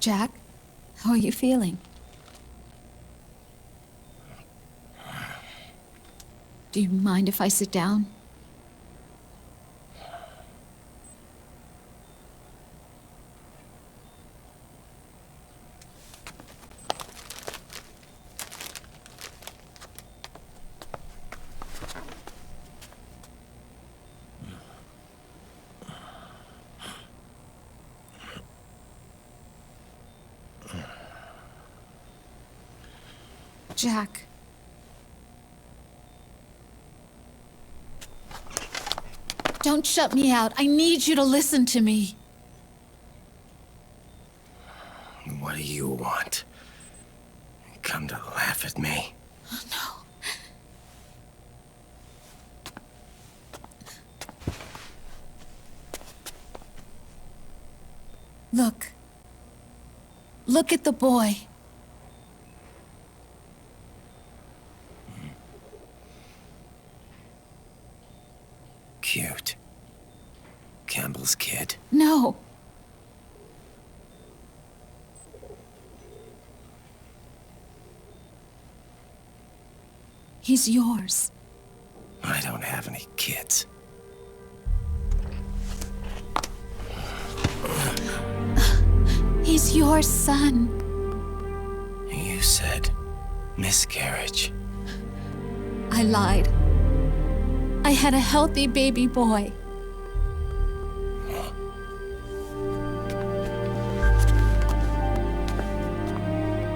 Jack, how are you feeling? Do you mind if I sit down? Jack. Don't shut me out. I need you to listen to me. What do you want? Come to laugh at me? Oh, no. Look. Look at the boy. Cute. Campbell's kid. No. He's yours. I don't have any kids. He's your son. You said miscarriage. I lied. I had a healthy baby boy.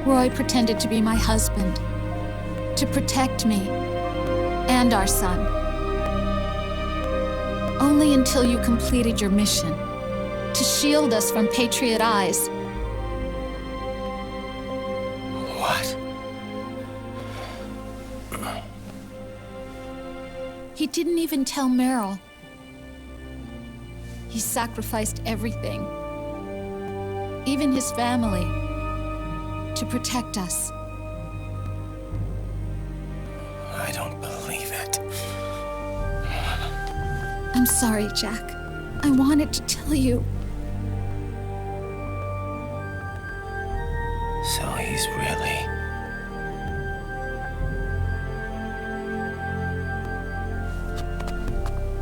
Roy pretended to be my husband, to protect me and our son. Only until you completed your mission, to shield us from Patriot eyes. What? He didn't even tell Meryl. He sacrificed everything, even his family, to protect us. I don't believe it. I'm sorry, Jack. I wanted to tell you. So he's really...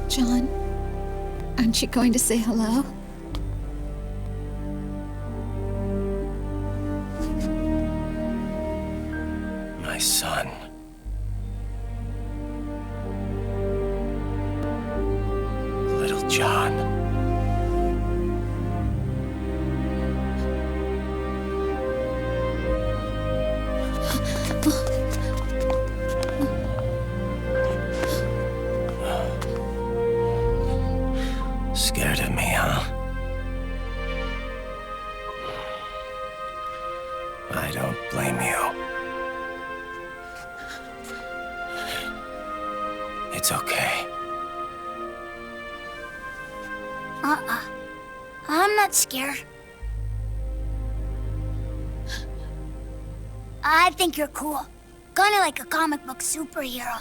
John, aren't you going to say hello? my son. Little John. Scared of me, huh? I don't blame you. It's okay. I'm not scared. I think you're cool. Kinda like a comic book superhero.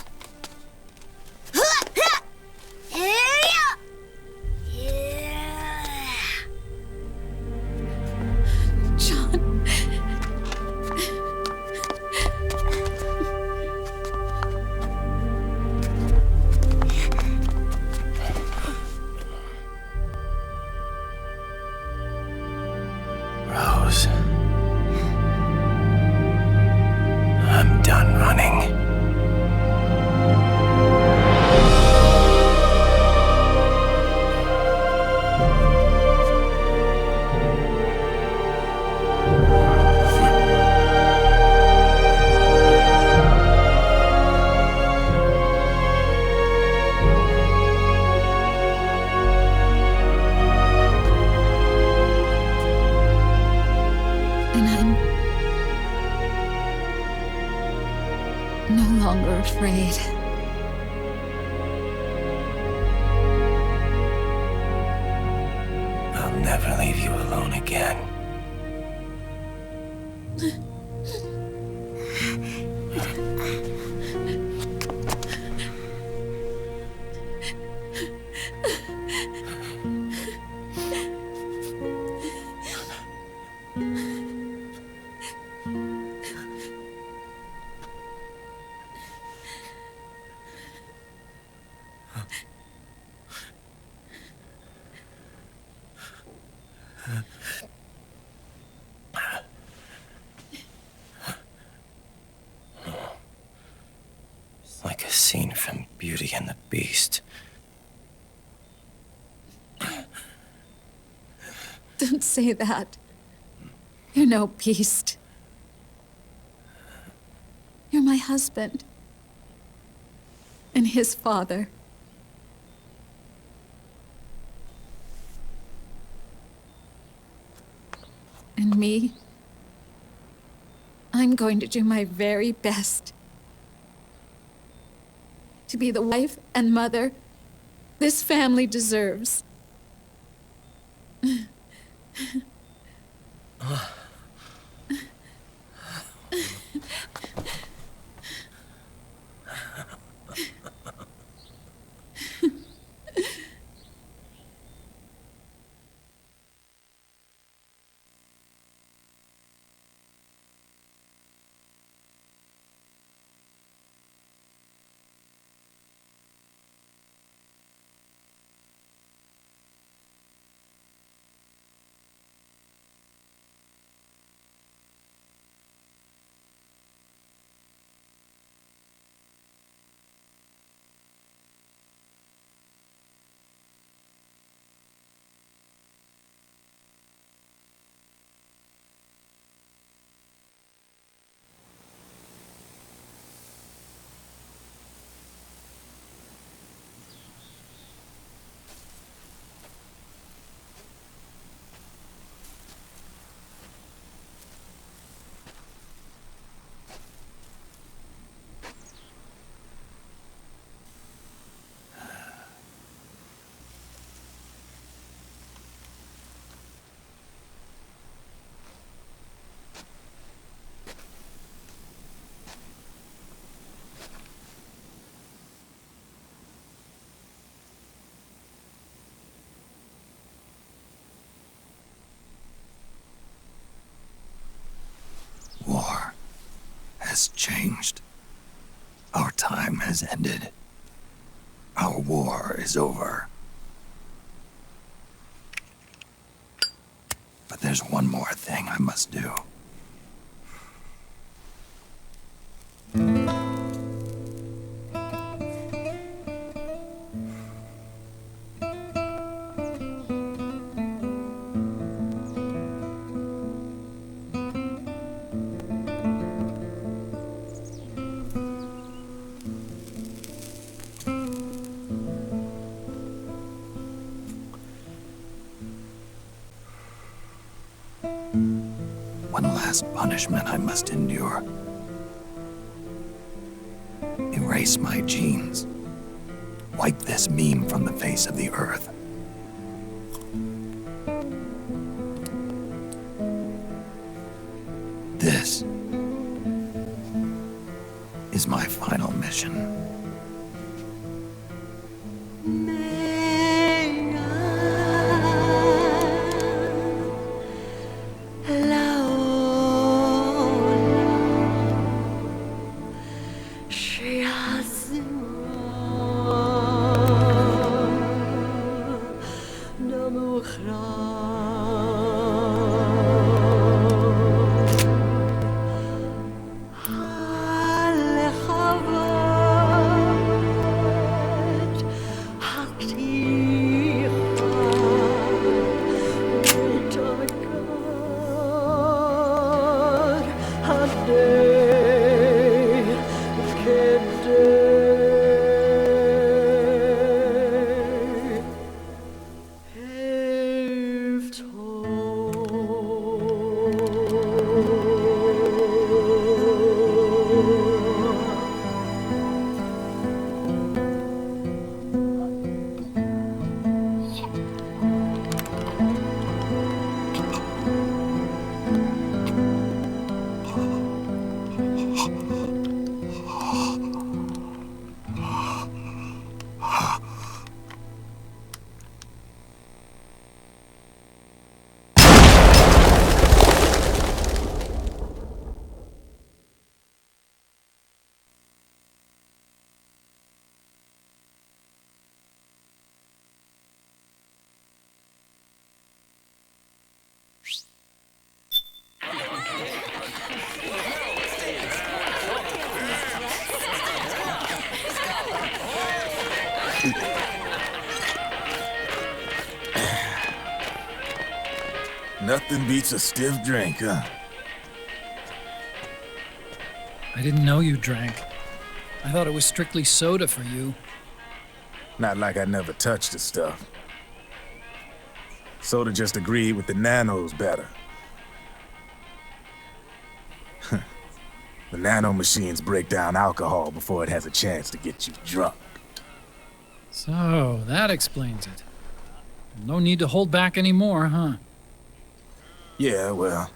John. Rose. I'm done running. And I'm no longer afraid. I'll never leave you alone again. Like a scene from Beauty and the Beast. Don't say that. You're no beast. You're my husband. And his father. And me, I'm going to do my very best to be the wife and mother this family deserves. War has changed. Our time has ended. Our war is over. But there's one more thing I must do. One last punishment I must endure. Erase my genes. Wipe this meme from the face of the earth. This is my final mission. Nothing beats a stiff drink, huh? I didn't know you drank. I thought it was strictly soda for you. Not like I never touched the stuff. Soda just agreed with the nanos better. The nano machines break down alcohol before it has a chance to get you drunk. So, that explains it. No need to hold back anymore, huh? Yeah, well,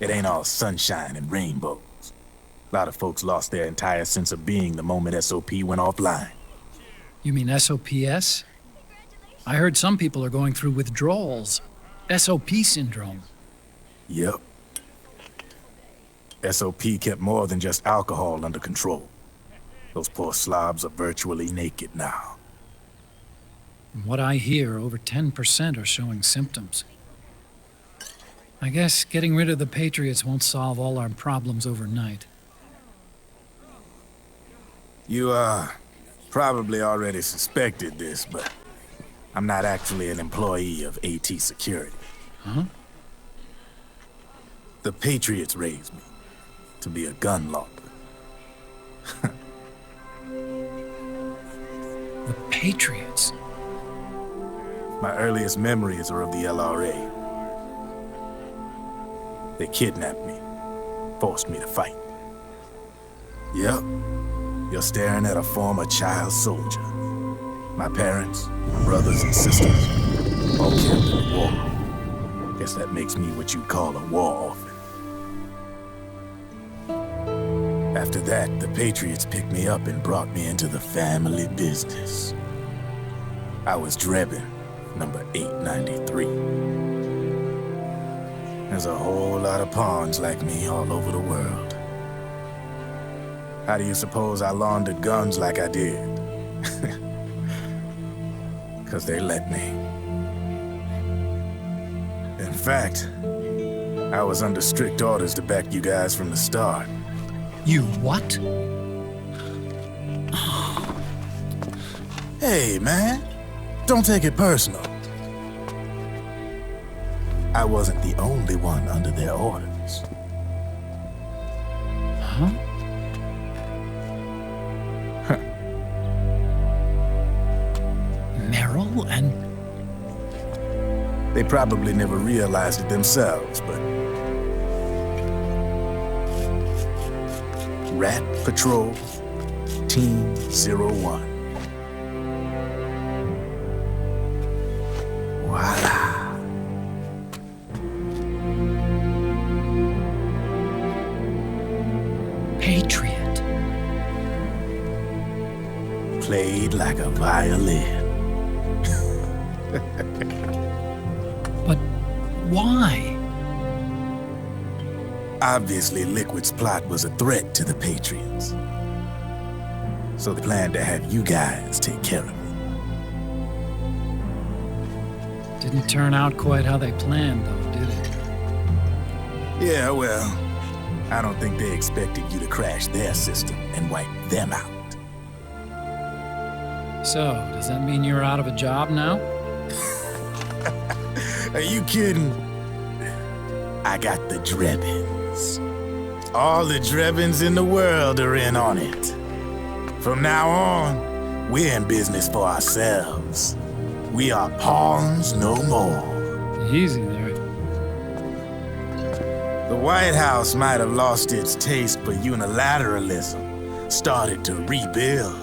it ain't all sunshine and rainbows. A lot of folks lost their entire sense of being the moment SOP went offline. You mean SOPS? I heard some people are going through withdrawals. SOP syndrome. Yep. SOP kept more than just alcohol under control. Those poor slobs are virtually naked now. From what I hear, over 10% are showing symptoms. I guess getting rid of the Patriots won't solve all our problems overnight. You, probably already suspected this, but I'm not actually an employee of AT Security. Huh? The Patriots raised me to be a gun lawyer. The Patriots? My earliest memories are of the LRA. They kidnapped me, forced me to fight. Yep, you're staring at a former child soldier. My parents, my brothers and sisters, all killed in the war. Guess that makes me what you'd call a war orphan. After that, the Patriots picked me up and brought me into the family business. I was Drebin, number 893. There's a whole lot of pawns like me all over the world. How do you suppose I laundered guns like I did? 'Cause they let me. In fact, I was under strict orders to back you guys from the start. You what? Hey, man, don't take it personal. I wasn't the only one under their orders. Huh? Merrill and... They probably never realized it themselves, but... Rat Patrol, Team 01. Voila. Patriot. Played like a violin. But why? Obviously, Liquid's plot was a threat to the Patriots. So they planned to have you guys take care of it. Didn't turn out quite how they planned, though, did it? Yeah, well, I don't think they expected you to crash their system and wipe them out. So, does that mean you're out of a job now? Are you kidding? I got the Drebins. All the Drebins in the world are in on it. From now on, we're in business for ourselves. We are pawns no more. Easy there. The White House might have lost its taste for unilateralism, started to rebuild.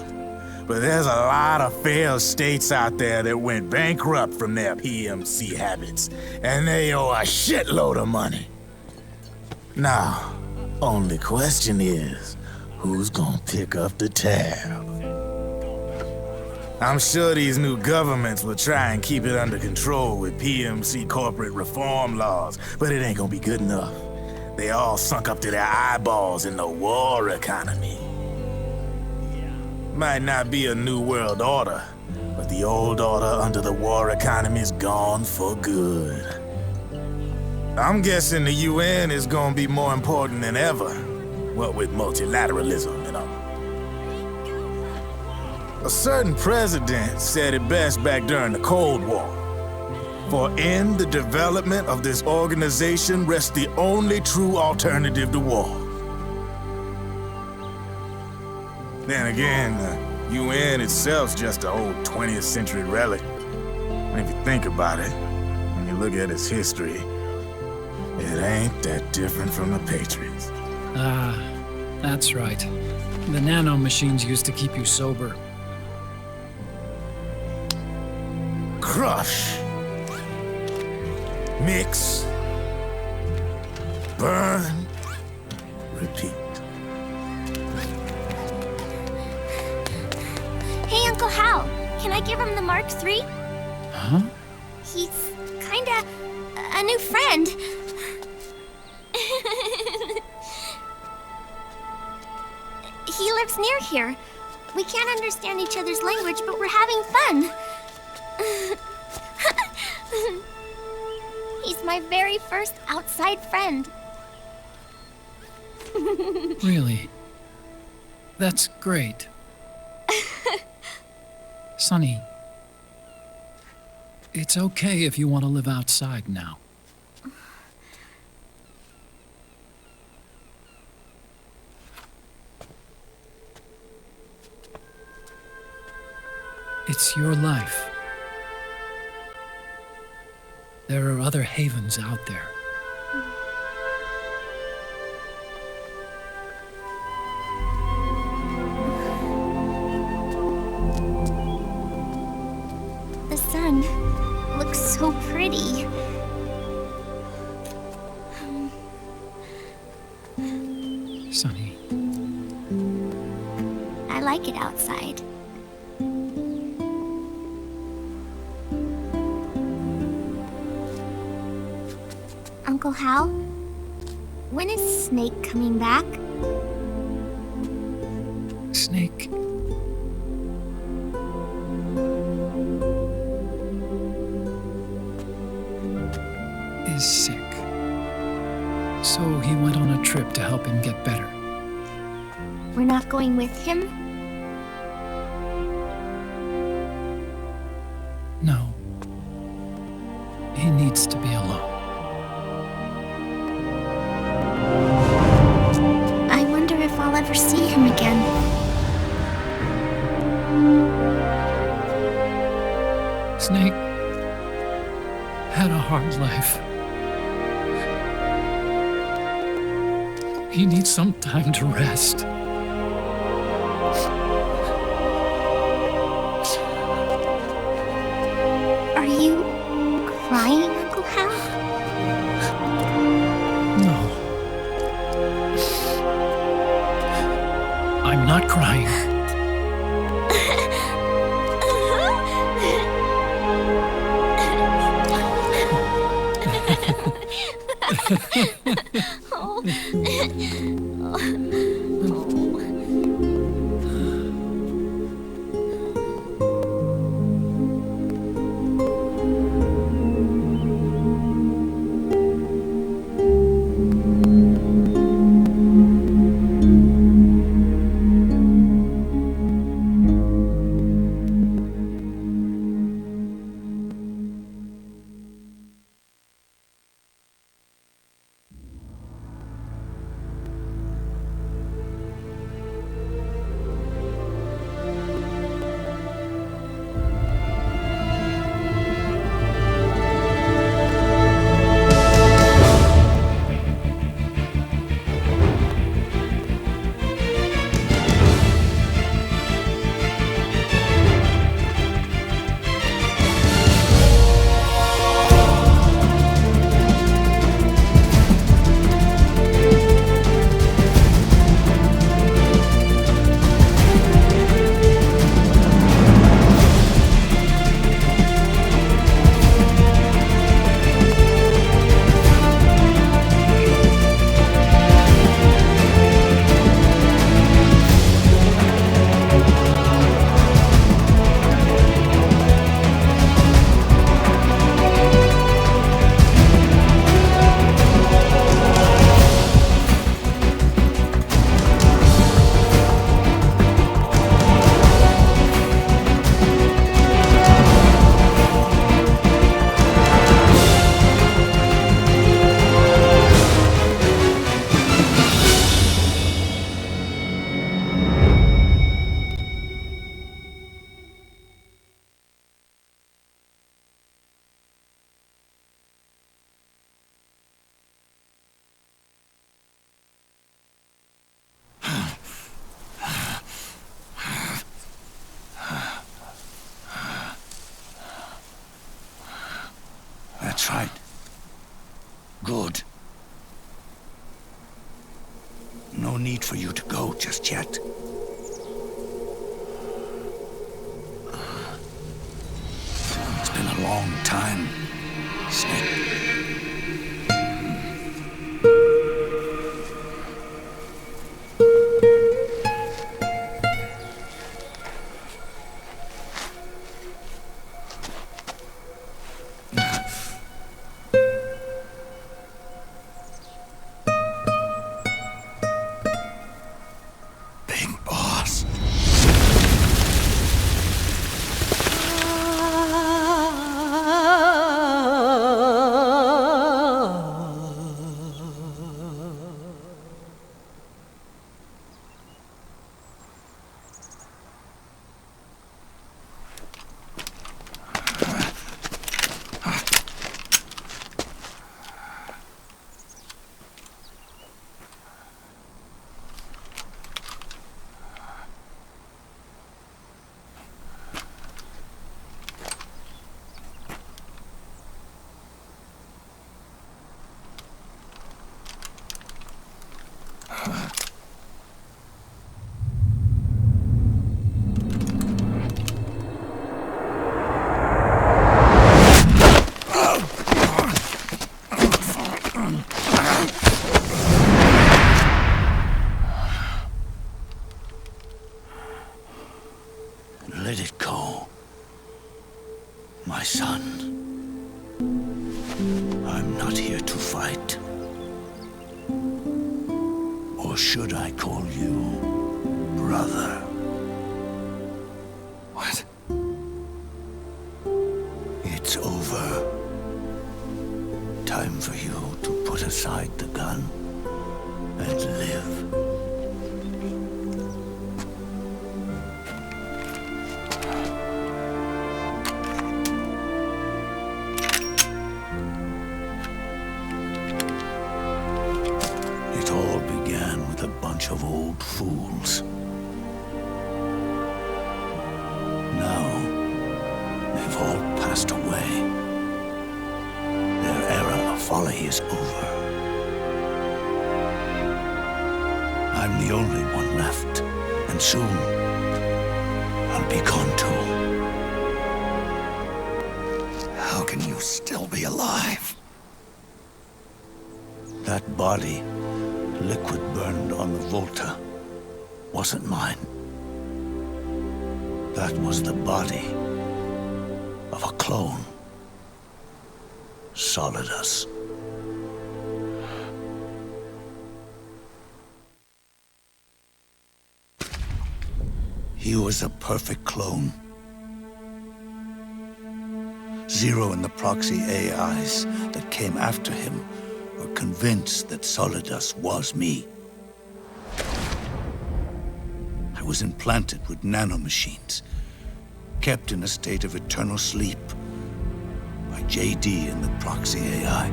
But there's a lot of failed states out there that went bankrupt from their PMC habits, and they owe a shitload of money. Now, only question is, who's gonna pick up the tab? I'm sure these new governments will try and keep it under control with PMC corporate reform laws, but it ain't gonna be good enough. They all sunk up to their eyeballs in the war economy. Might not be a new world order, but the old order under the war economy's gone for good. I'm guessing the UN is gonna be more important than ever, what with multilateralism and all. A certain president said it best back during the Cold War. For in the development of this organization rests the only true alternative to war. Then again, the UN itself's just an old 20th century relic. And if you think about it, when you look at its history, it ain't that different from the Patriots. Ah, that's right. The nanomachines used to keep you sober. Crush. Mix. Burn. Repeat. Hey, Uncle Hal, can I give him the Mark III? Huh? He's kinda a new friend. He lives near here. We can't understand each other's language, but we're having fun. He's my very first outside friend. Really? That's great. Sonny, it's okay if you want to live outside now. It's your life. There are other havens out there. The sun looks so pretty. Sonny, I like it outside. Uncle Hal, when is Snake coming back? Snake. Is sick. So he went on a trip to help him get better. We're not going with him? No. He needs to be alone. I wonder if I'll ever see him again. Snake had a hard life. He needs some time to rest. Are you crying, Uncle Hal? No. I'm not crying. Oh. That's right. Good. No need for you to go just yet. It's been a long time, Snake. Let it go, my son. I'm not here to fight. Or should I call you brother? What? It's over. Time for you to put aside the gun and live. Of old fools. Now, they've all passed away. Their era of folly is over. I'm the only one left, and soon I'll be gone too. How can you still be alive? That body, liquid burned on the Volta, wasn't mine. That was the body of a clone. Solidus. He was a perfect clone. Zero and the proxy AIs that came after him were convinced that Solidus was me. I was implanted with nanomachines, kept in a state of eternal sleep by JD and the proxy AI.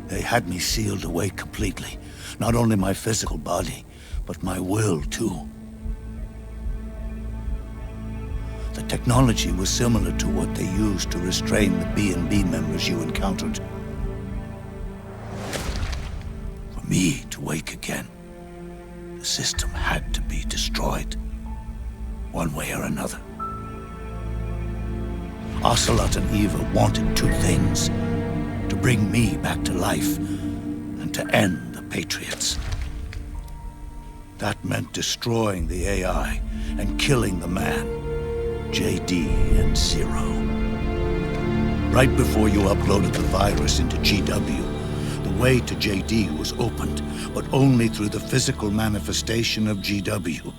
They had me sealed away completely, not only my physical body, but my will too. The technology was similar to what they used to restrain the B&B members you encountered. For me to wake again, the system had to be destroyed, one way or another. Ocelot and Eva wanted two things: to bring me back to life and to end the Patriots. That meant destroying the AI and killing the man, JD and Zero. Right before you uploaded the virus into GW, the way to JD was opened, but only through the physical manifestation of GW.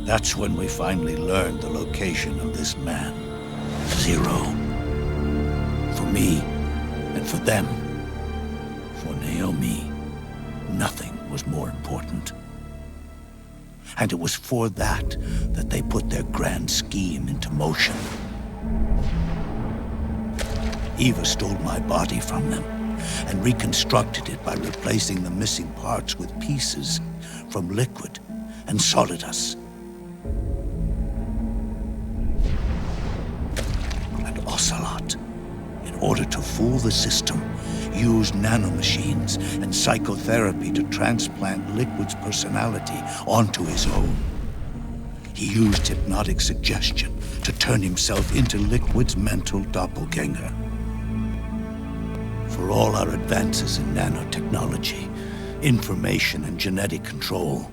That's when we finally learned the location of this man, Zero. For me, and for them, for Naomi, nothing was more important. And it was for that they put their grand scheme into motion. Eva stole my body from them and reconstructed it by replacing the missing parts with pieces from Liquid and Solidus. Ocelot, in order to fool the system, used nanomachines and psychotherapy to transplant Liquid's personality onto his own. He used hypnotic suggestion to turn himself into Liquid's mental doppelganger. For all our advances in nanotechnology, information and genetic control,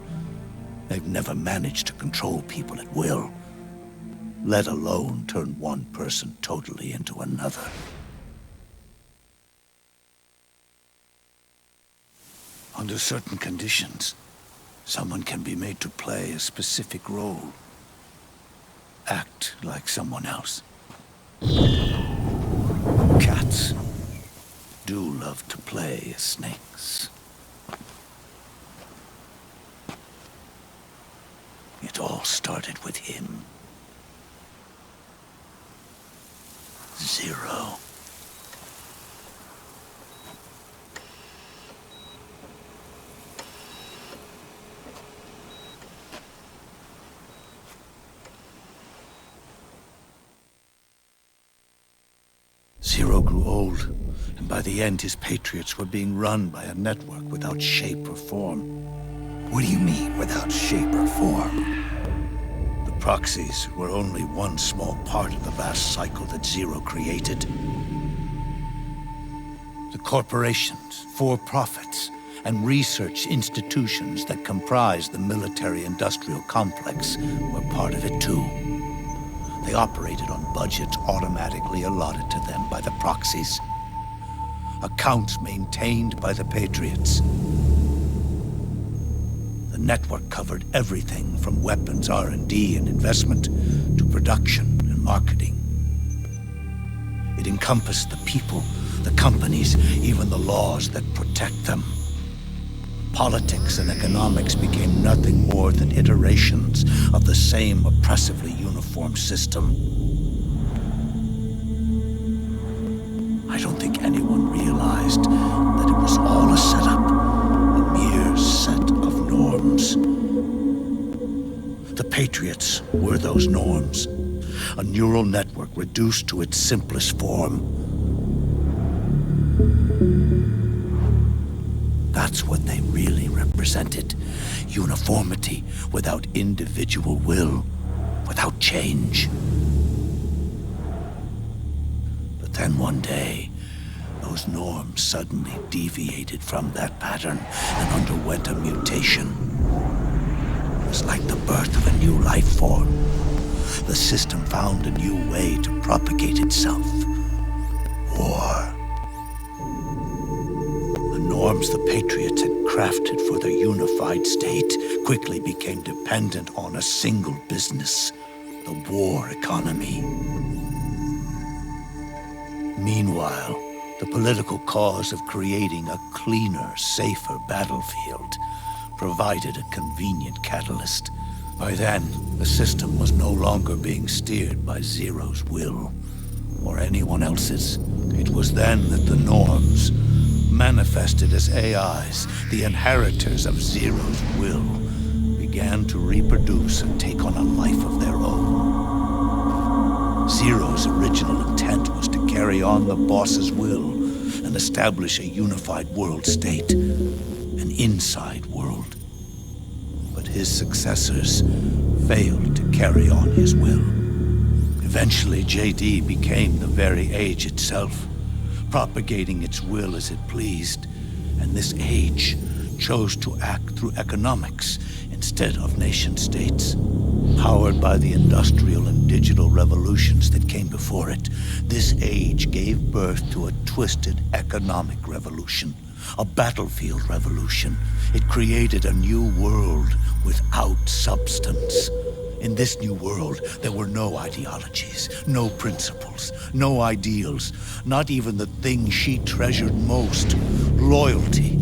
they've never managed to control people at will, let alone turn one person totally into another. Under certain conditions, someone can be made to play a specific role. Act like someone else. Cats do love to play as snakes. It all started with him. Zero. Zero grew old, and by the end his Patriots were being run by a network without shape or form. What do you mean, without shape or form? The proxies were only one small part of the vast cycle that Zero created. The corporations, for-profits, and research institutions that comprise the military-industrial complex were part of it too. They operated on budgets automatically allotted to them by the proxies. Accounts maintained by the Patriots. The network covered everything from weapons R&D and investment to production and marketing. It encompassed the people, the companies, even the laws that protect them. Politics and economics became nothing more than iterations of the same oppressively uniform system. I don't think anyone realized that it was all a setup, a mere set of norms. The Patriots were those norms, a neural network reduced to its simplest form. That's what they really represented. Uniformity without individual will, without change. But then one day, those norms suddenly deviated from that pattern and underwent a mutation. It was like the birth of a new life form. The system found a new way to propagate itself. War. Norms the Patriots had crafted for their unified state quickly became dependent on a single business, the war economy. Meanwhile, the political cause of creating a cleaner, safer battlefield provided a convenient catalyst. By then, the system was no longer being steered by Zero's will, or anyone else's. It was then that the norms, manifested as AIs, the inheritors of Zero's will, began to reproduce and take on a life of their own. Zero's original intent was to carry on the boss's will and establish a unified world state, an inside world. But his successors failed to carry on his will. Eventually, JD became the very age itself, propagating its will as it pleased, and this age chose to act through economics instead of nation-states. Powered by the industrial and digital revolutions that came before it, this age gave birth to a twisted economic revolution, a battlefield revolution. It created a new world without substance. In this new world, there were no ideologies, no principles, no ideals, not even the thing she treasured most, loyalty.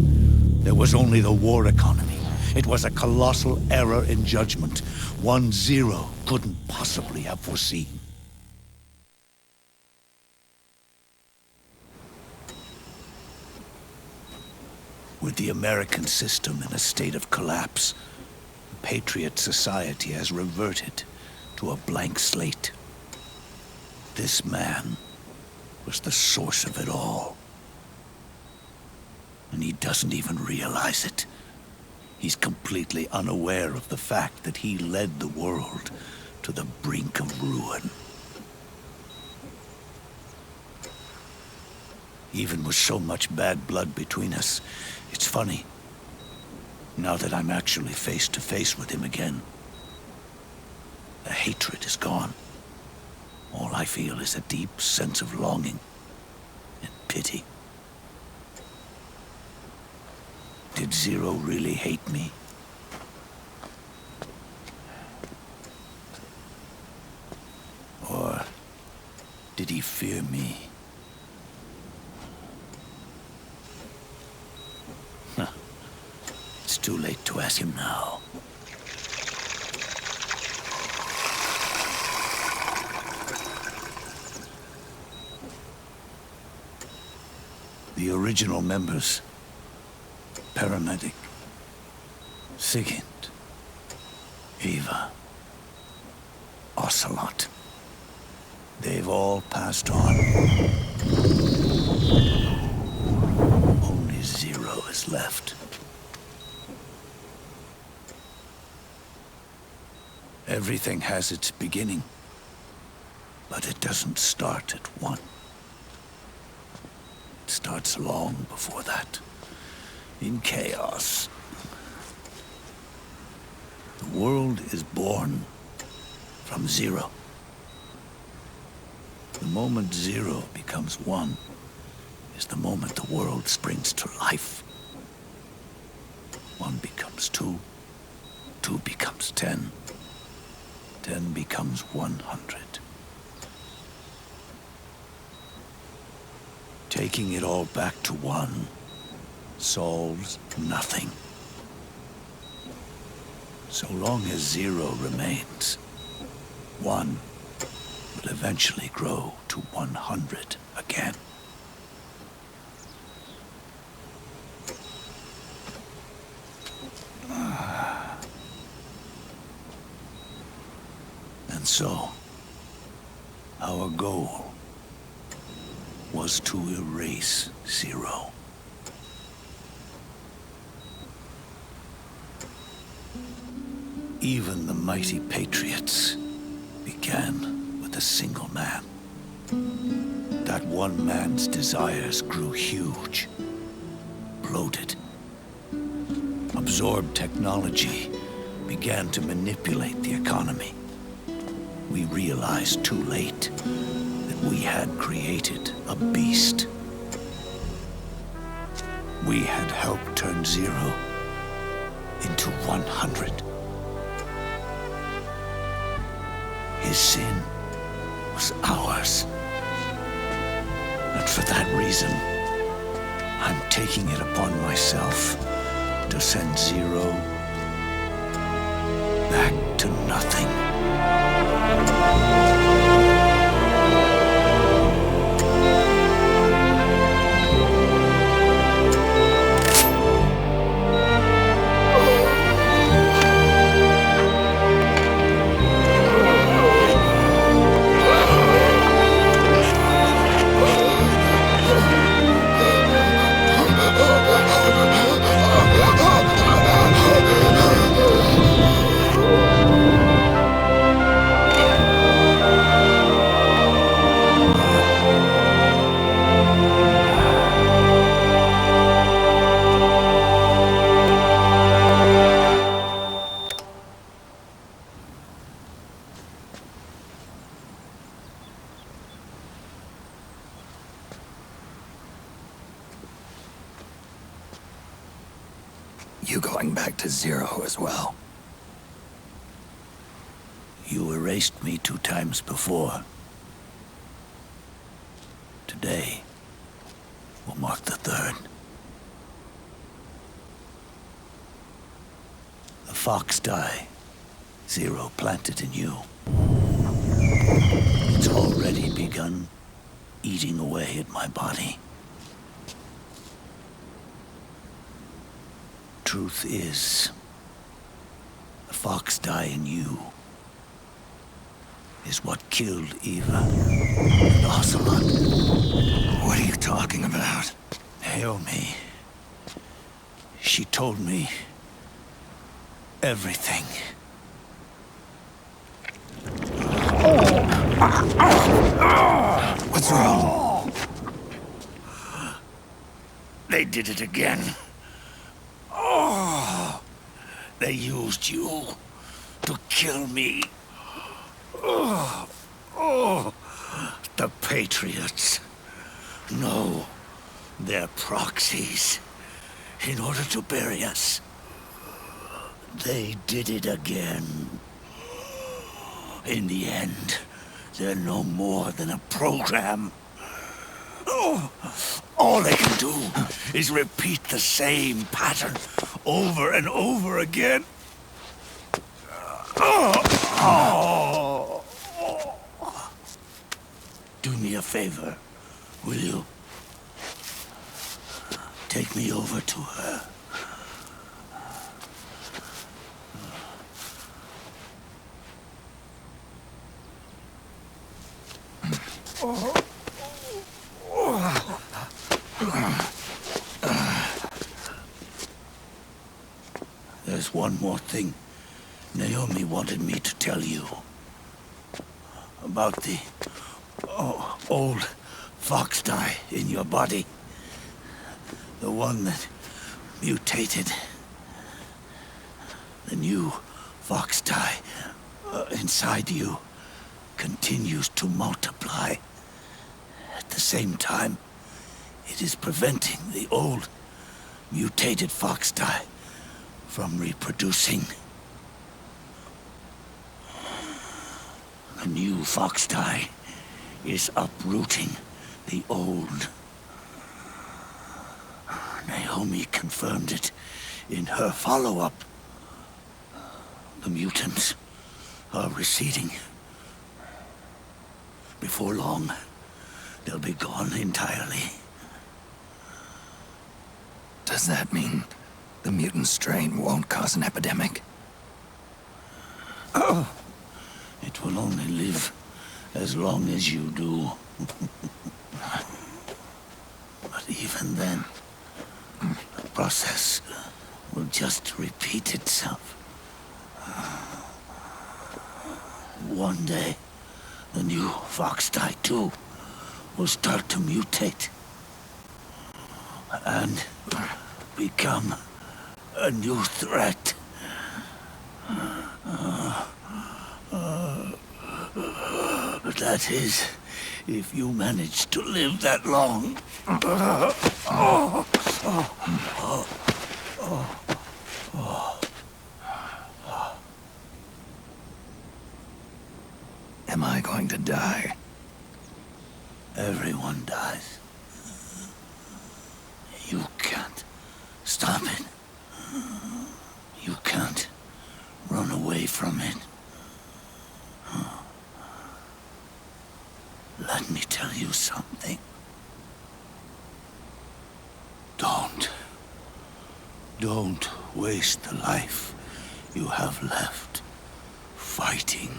There was only the war economy. It was a colossal error in judgment, one Zero couldn't possibly have foreseen. With the American system in a state of collapse, Patriot society has reverted to a blank slate. This man was the source of it all. And he doesn't even realize it. He's completely unaware of the fact that he led the world to the brink of ruin. Even with so much bad blood between us, it's funny. Now that I'm actually face to face with him again, the hatred is gone. All I feel is a deep sense of longing and pity. Did Zero really hate me? Or did he fear me? It's too late to ask him now. The original members, Paramedic, Sigint, Eva, Ocelot, they've all passed on. Only Zero is left. Everything has its beginning, but it doesn't start at one. It starts long before that, in chaos. The world is born from zero. The moment zero becomes one is the moment the world springs to life. One becomes two, two becomes 10. 10 becomes 100. Taking it all back to one solves nothing. So long as zero remains, one will eventually grow to 100 again. And so, our goal was to erase Zero. Even the mighty Patriots began with a single man. That one man's desires grew huge, bloated, absorbed technology, began to manipulate the economy. We realized too late that we had created a beast. We had helped turn Zero into 100. His sin was ours. And for that reason, I'm taking it upon myself to send Zero back to nothing. You going back to Zero as well? You erased me 2 times before. Today will mark the 3rd. The fox die Zero planted in you. It's already begun eating away at my body. Truth is, the fox die in you is what killed Eva and Ocelot. What are you talking about? Naomi. She told me everything. What's wrong? They did it again. They used you to kill me. The Patriots. No, they're proxies. In order to bury us. They did it again. In the end, they're no more than a program. All they can do is repeat the same pattern over and over again. Do me a favor, will you? Take me over to her. There's one more thing Naomi wanted me to tell you. About the old fox dye in your body. The one that mutated. The new fox dye inside you continues to multiply. At the same time, it is preventing the old mutated fox dye from reproducing. The new fox dye is uprooting the old. Naomi confirmed it in her follow-up. The mutants are receding. Before long, they'll be gone entirely. Does that mean the mutant strain won't cause an epidemic? It will only live as long as you do. But even then, the process will just repeat itself. One day, the new fox dye too will start to mutate and become a new threat. That is, if you manage to live that long. Am I going to die? Everyone dies. You can't stop it. You can't run away from it. Let me tell you something. Don't waste the life you have left fighting.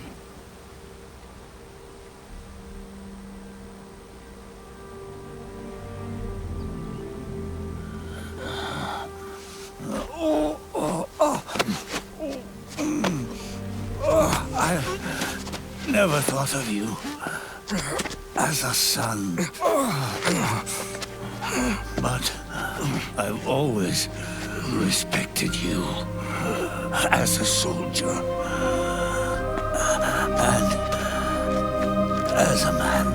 I've never thought of you as a son. But I've always respected you as a soldier and as a man.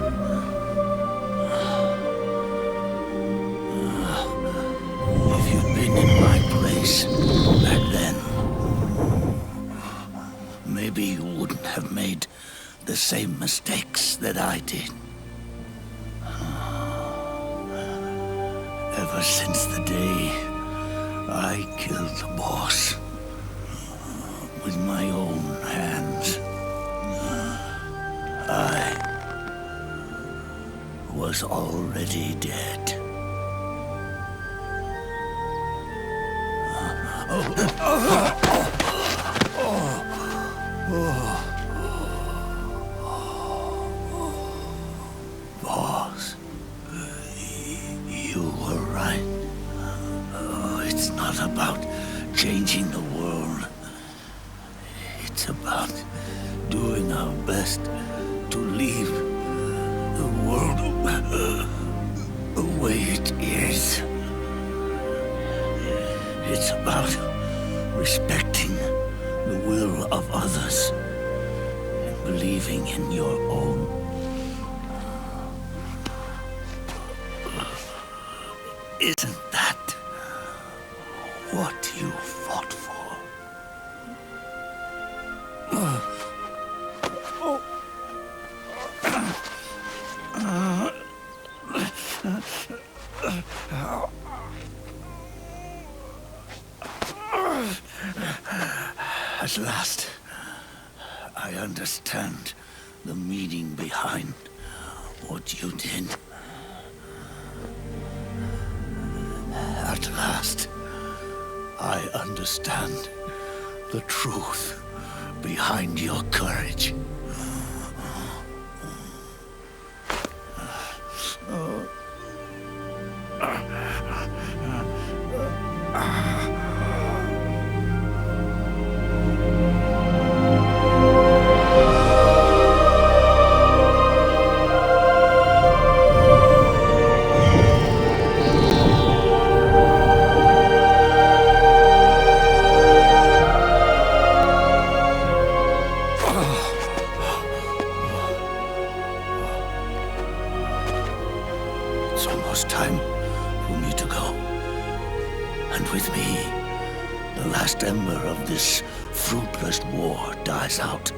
If you'd been in my place back then, maybe you wouldn't have made the same mistakes that I did. Ever since the day I killed the boss with my own hands, I was already dead. It's about doing our best to leave the world the way it is. It's about respecting the will of others and believing in your own. Isn't that what you fought for? At last, I understand the meaning behind what you did. At last, I understand the truth behind your courage. It's almost time for me to go. And with me, the last ember of this fruitless war dies out.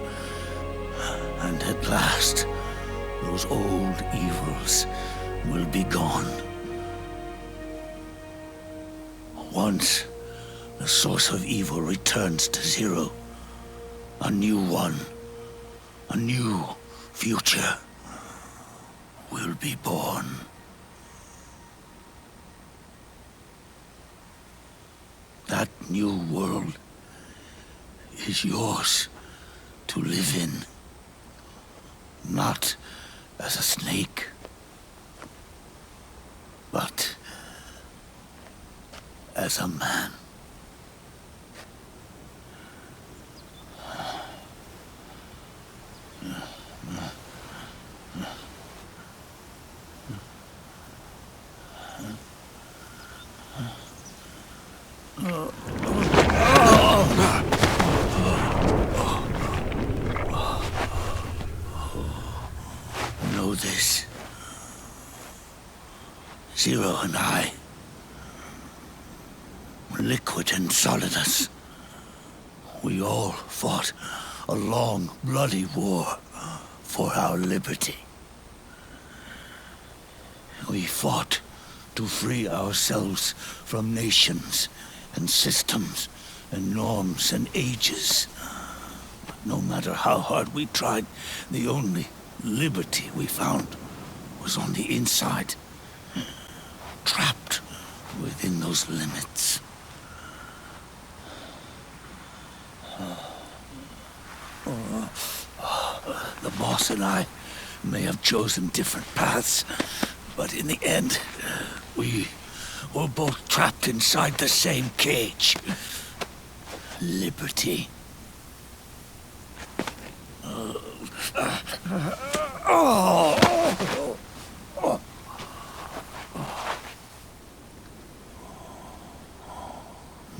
And at last, those old evils will be gone. Once the source of evil returns to zero, a new one, a new future will be born. That new world is yours to live in, not as a snake, but as a man. Know this. Zero and I, Liquid and Solidus, we all fought a long, bloody war for our liberty. We fought to free ourselves from nations and systems and norms and ages. But no matter how hard we tried, the only liberty we found was on the inside, trapped within those limits. The boss and I may have chosen different paths, but in the end, we were both trapped inside the same cage. Liberty.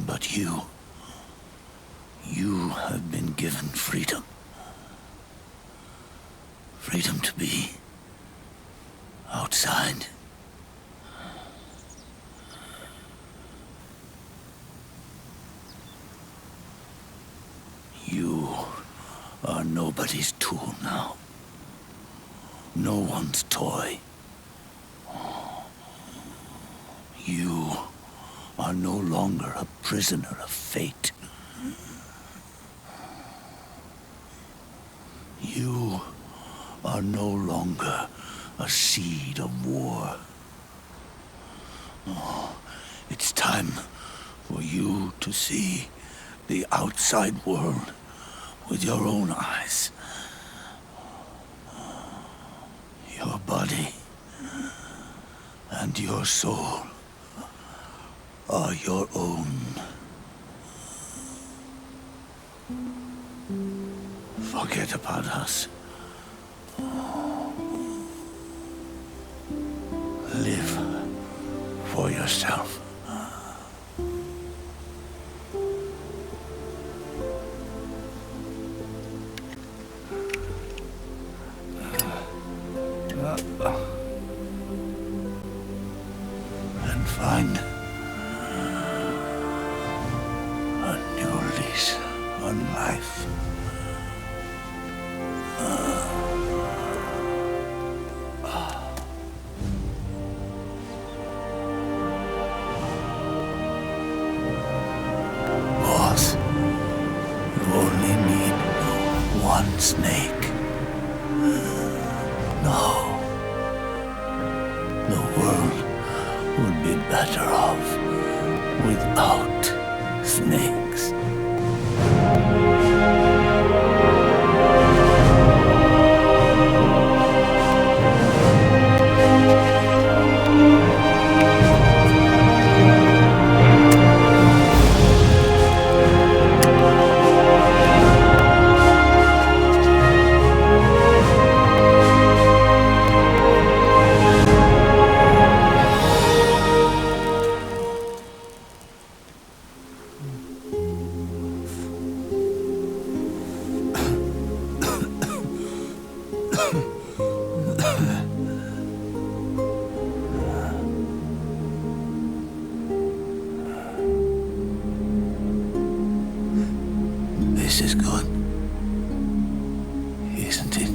But you have been given freedom. Freedom to be outside. You are nobody's tool now. No one's toy. You are no longer a prisoner of fate. You are no longer a seed of war. It's time for you to see the outside world with your own eyes. Your body and your soul are your own. Forget about us. Live for yourself. And find a new lease on life. Boss, you only need one snake. No. The world would be better off without snakes. This is good, isn't it?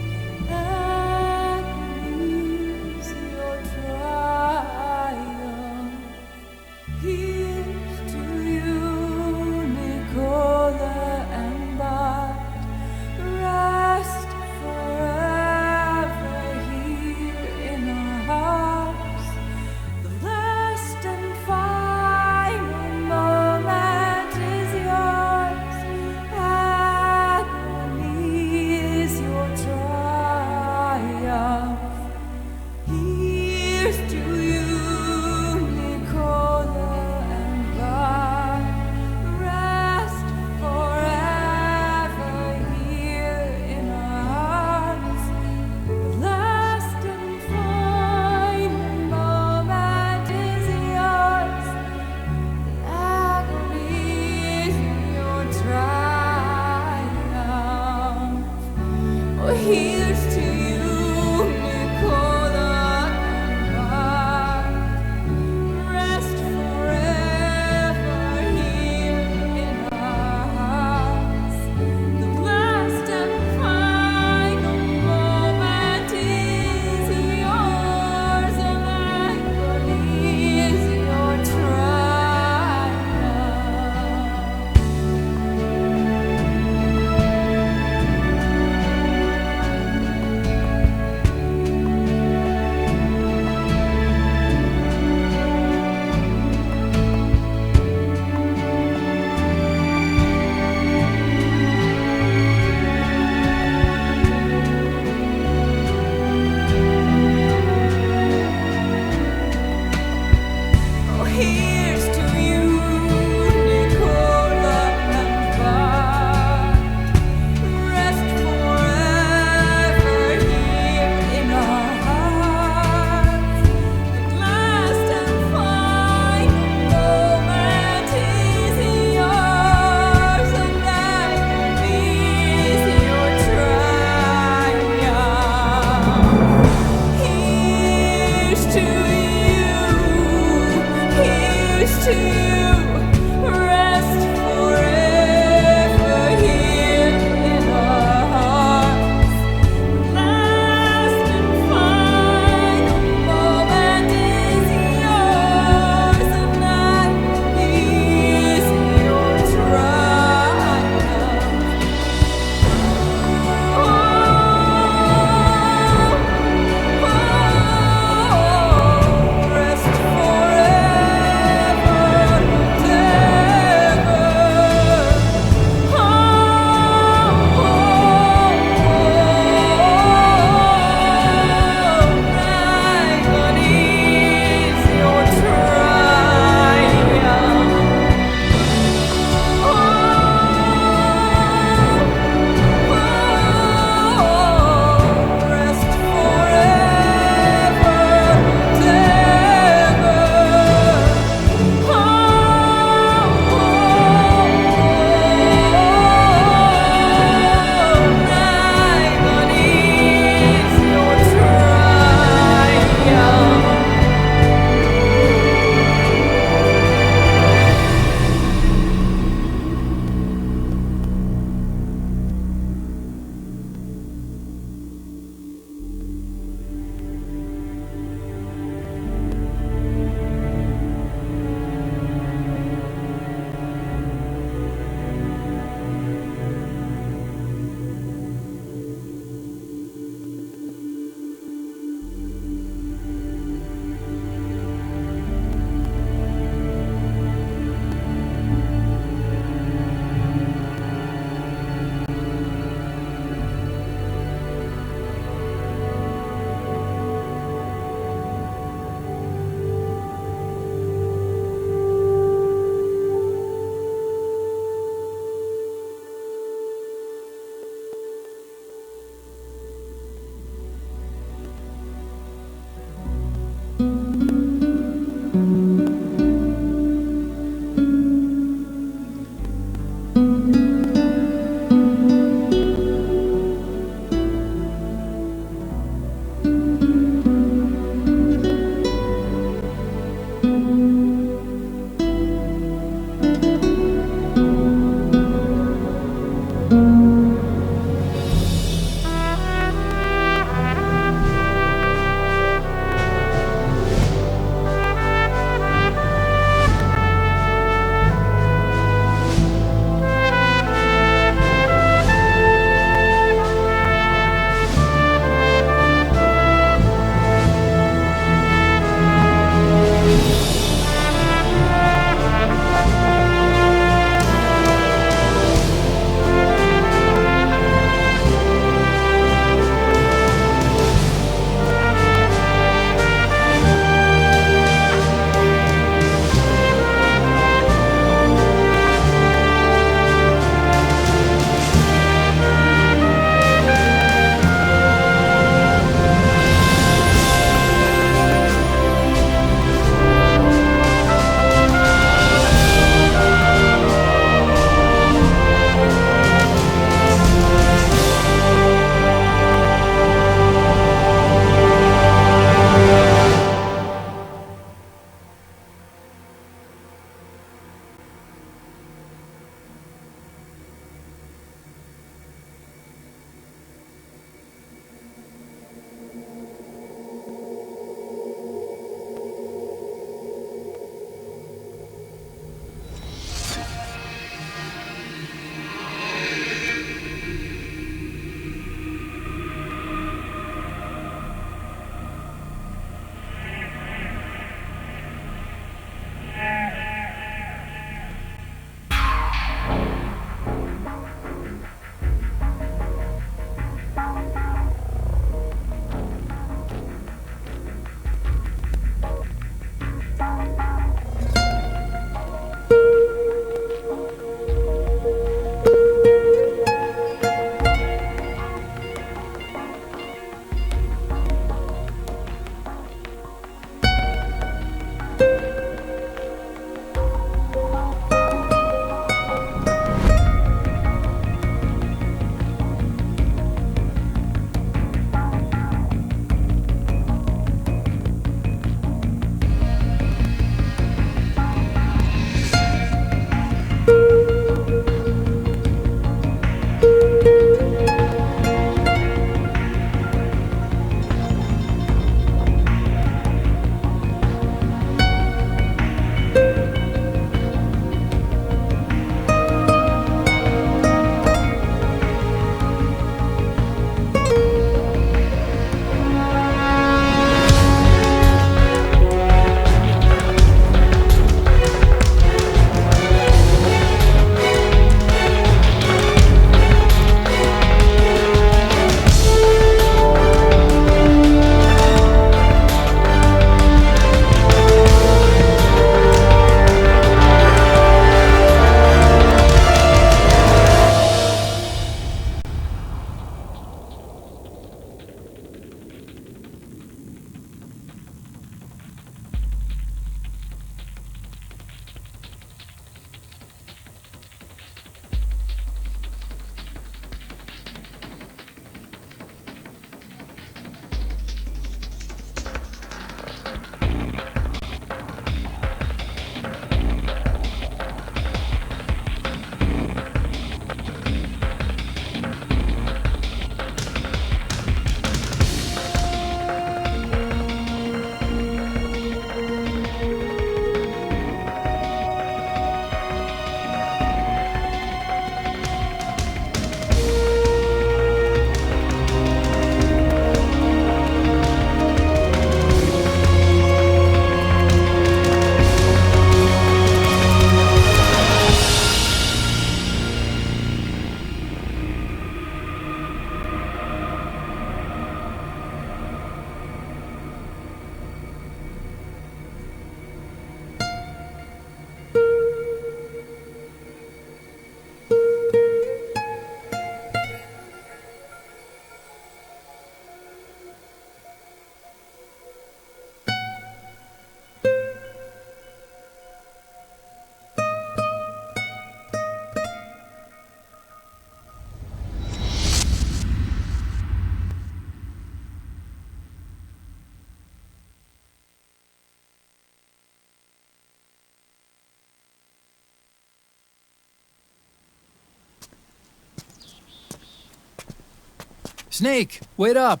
Snake, wait up!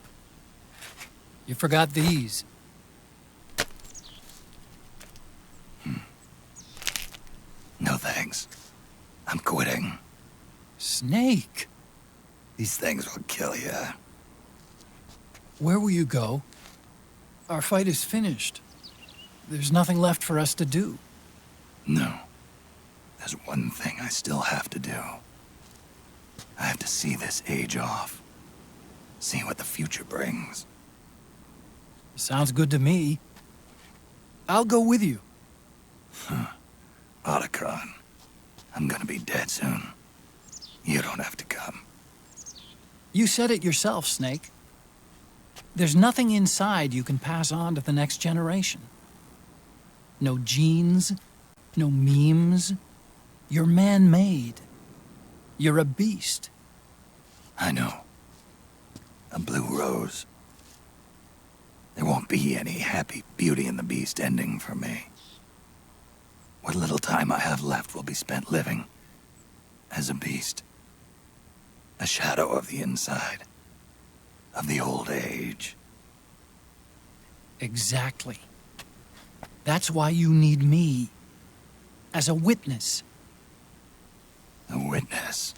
You forgot these. No thanks. I'm quitting. Snake! These things will kill you. Where will you go? Our fight is finished. There's nothing left for us to do. No. There's one thing I still have to do. I have to see this age off. See what the future brings. Sounds good to me. I'll go with you. Otacon, I'm gonna be dead soon. You don't have to come. You said it yourself, Snake. There's nothing inside you can pass on to the next generation. No genes, no memes. You're man-made. You're a beast. I know. A blue rose. There won't be any happy Beauty and the Beast ending for me. What little time I have left will be spent living as a beast. A shadow of the inside. Of the old age. Exactly. That's why you need me. As a witness. A witness.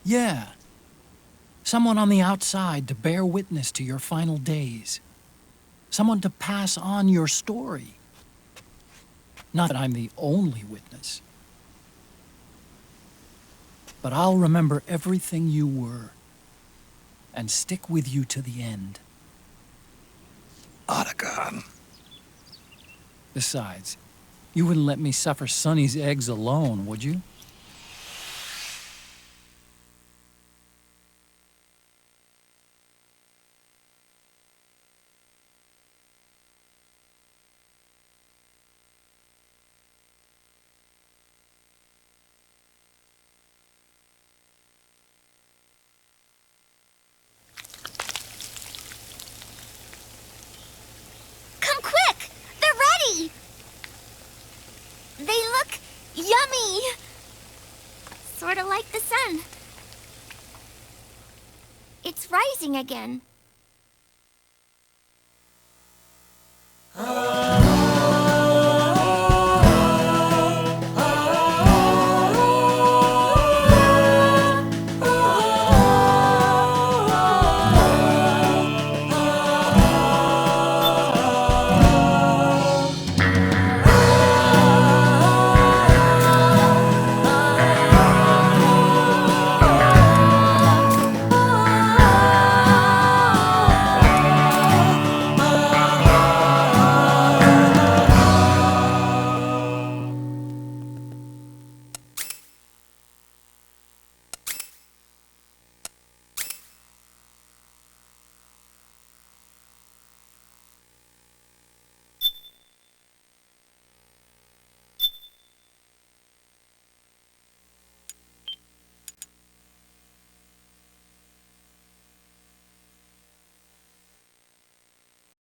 Yeah. Someone on the outside to bear witness to your final days. Someone to pass on your story. Not that I'm the only witness. But I'll remember everything you were. And stick with you to the end. Otacon. Besides, you wouldn't let me suffer Sonny's eggs alone, would you? Come quick! They're ready! They look yummy! Sort of like the sun. It's rising again.